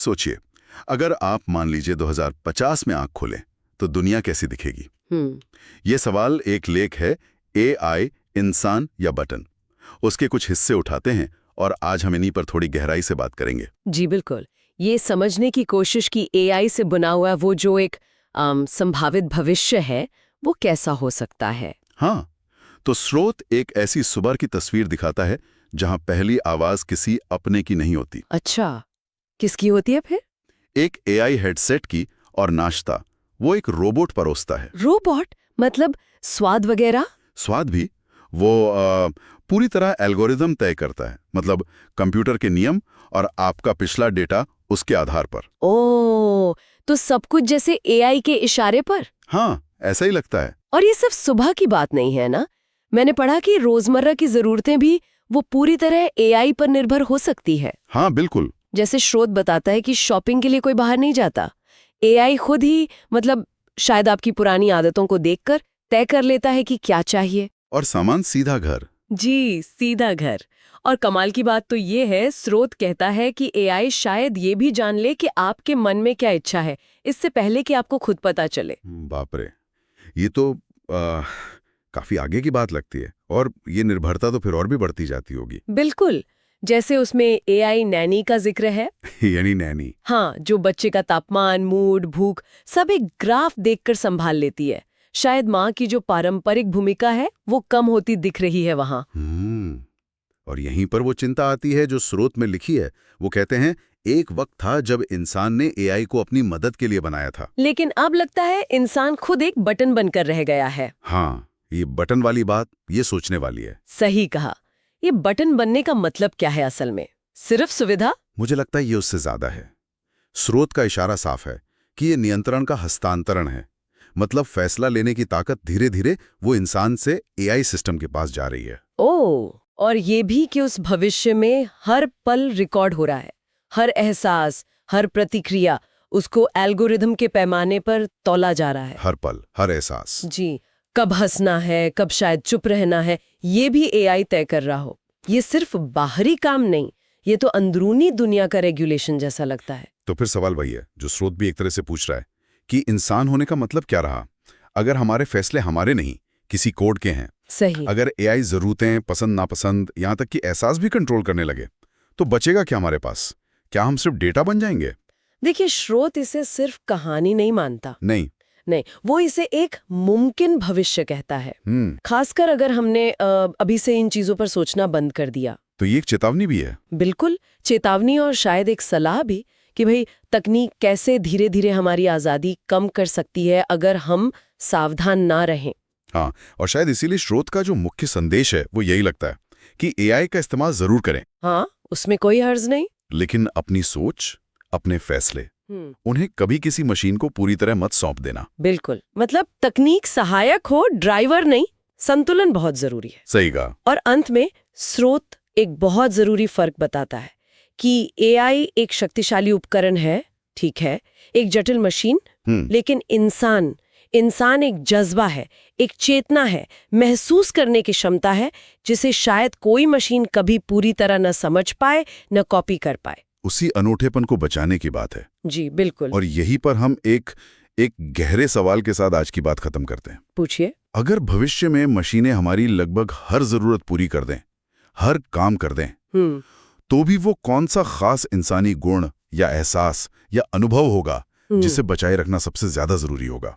सोचिए, अगर आप मान लीजिए 2050 में आंख खोलें तो दुनिया कैसी दिखेगी। ये सवाल एक लेख है, एआई इंसान या बटन। उसके कुछ हिस्से उठाते हैं और आज हम इन्हीं पर थोड़ी गहराई से बात करेंगे। जी बिल्कुल। ये समझने की कोशिश की एआई से बना हुआ वो जो एक संभावित भविष्य है वो कैसा हो सकता है। हाँ, तो स्रोत एक ऐसी सुबह की तस्वीर दिखाता है जहां पहली आवाज किसी अपने की नहीं होती। अच्छा, किसकी होती है फिर? एक एआई हेडसेट की, और नाश्ता वो एक रोबोट परोसता है। रोबोट? मतलब स्वाद वगैरह? स्वाद भी वो पूरी तरह एल्गोरिदम तय करता है, मतलब कंप्यूटर के नियम और आपका पिछला डेटा उसके आधार पर। ओ, तो सब कुछ जैसे एआई के इशारे पर? हाँ, ऐसा ही लगता है। और ये सिर्फ सुबह की बात नहीं है ना। मैंने पढ़ा कि रोजमर्रा की जरूरतें भी वो पूरी तरह एआई पर निर्भर हो सकती है। हाँ बिल्कुल। जैसे स्रोत बताता है कि शॉपिंग के लिए कोई बाहर नहीं जाता, एआई खुद ही मतलब शायद आपकी पुरानी आदतों को देखकर तय कर लेता है कि क्या चाहिए। और सामान सीधा घर। जी, सीधा घर। और कमाल की बात तो ये है, स्रोत कहता है कि एआई शायद ये भी जान ले कि आपके मन में क्या इच्छा है, इससे पहले कि आपको खुद पता चले। बाप रे, ये तो काफी आगे की बात लगती है। और ये निर्भरता तो फिर और भी बढ़ती जाती होगी। बिल्कुल, जैसे उसमें एआई नैनी का जिक्र है। यानी नैनी। हाँ, जो बच्चे का तापमान, मूड, भूख सब एक ग्राफ देखकर संभाल लेती है। शायद माँ की जो पारंपरिक भूमिका है वो कम होती दिख रही है वहाँ। और यहीं पर वो चिंता आती है जो स्रोत में लिखी है। वो कहते हैं, एक वक्त था जब इंसान ने एआई को अपनी मदद के लिए बनाया था, लेकिन अब लगता है इंसान खुद एक बटन बनकर रह गया है। हाँ, ये बटन वाली बात ये सोचने वाली है। सही कहा। ये बटन बनने का मतलब क्या है असल में? सिर्फ सुविधा? मुझे लगता है ये उससे ज्यादा है। स्रोत का इशारा साफ है कि ये नियंत्रण का हस्तांतरण है। मतलब फैसला लेने की ताकत धीरे धीरे वो इंसान से एआई सिस्टम के पास जा रही है। ओह, और ये भी कि उस भविष्य में हर पल रिकॉर्ड हो रहा है। हर एहसास, हर प्रतिक्रिया उसको एल्गोरिदम के पैमाने पर तौला जा रहा है। हर पल, हर एहसास। जी, कब हंसना है, कब शायद चुप रहना है, ये भी एआई तय कर रहा हो। ये सिर्फ बाहरी काम नहीं, ये तो अंदरूनी दुनिया का रेगुलेशन जैसा लगता है। तो फिर सवाल वही है जो स्रोत भी एक तरह से पूछ रहा है कि इंसान होने का मतलब क्या रहा, अगर हमारे फैसले हमारे नहीं किसी कोड के हैं। सही। अगर एआई जरूरतें, पसंद नापसंद, यहां तक कि एहसास भी कंट्रोल करने लगे तो बचेगा क्या हमारे पास? क्या हम सिर्फ डेटा बन जाएंगे? देखिए, स्रोत इसे सिर्फ कहानी नहीं मानता। नहीं। नहीं, वो इसे एक मुमकिन भविष्य कहता है। खासकर अगर हमने अभी से इन चीजों पर सोचना बंद कर दिया। तो ये एक चेतावनी भी है। बिल्कुल, चेतावनी और शायद एक सलाह भी कि भाई तकनीक कैसे धीरे धीरे हमारी आजादी कम कर सकती है अगर हम सावधान ना रहें। हाँ, और शायद इसीलिए स्रोत का जो मुख्य संदेश है वो यही लगता है कि एआई का इस्तेमाल जरूर करें। हाँ, उसमें कोई हर्ज नहीं। लेकिन अपनी सोच, अपने फैसले, उन्हें कभी किसी मशीन को पूरी तरह मत सौंप देना। बिल्कुल, मतलब तकनीक सहायक हो, ड्राइवर नहीं। संतुलन बहुत जरूरी है। सही कहा। और अंत में स्रोत एक बहुत जरूरी फर्क बताता है कि एआई एक शक्तिशाली उपकरण है, ठीक है, एक जटिल मशीन, लेकिन इंसान एक जज्बा है, एक चेतना है, महसूस करने की क्षमता है जिसे शायद कोई मशीन कभी पूरी तरह न समझ पाए न कॉपी कर पाए। उसी अनूठेपन को बचाने की बात है। जी बिल्कुल। और यहीं पर हम एक गहरे सवाल के साथ आज की बात खत्म करते हैं। पूछिए। अगर भविष्य में मशीनें हमारी लगभग हर जरूरत पूरी कर दें, हर काम कर दें, तो भी वो कौन सा खास इंसानी गुण या एहसास या अनुभव होगा जिसे बचाए रखना सबसे ज्यादा जरूरी होगा?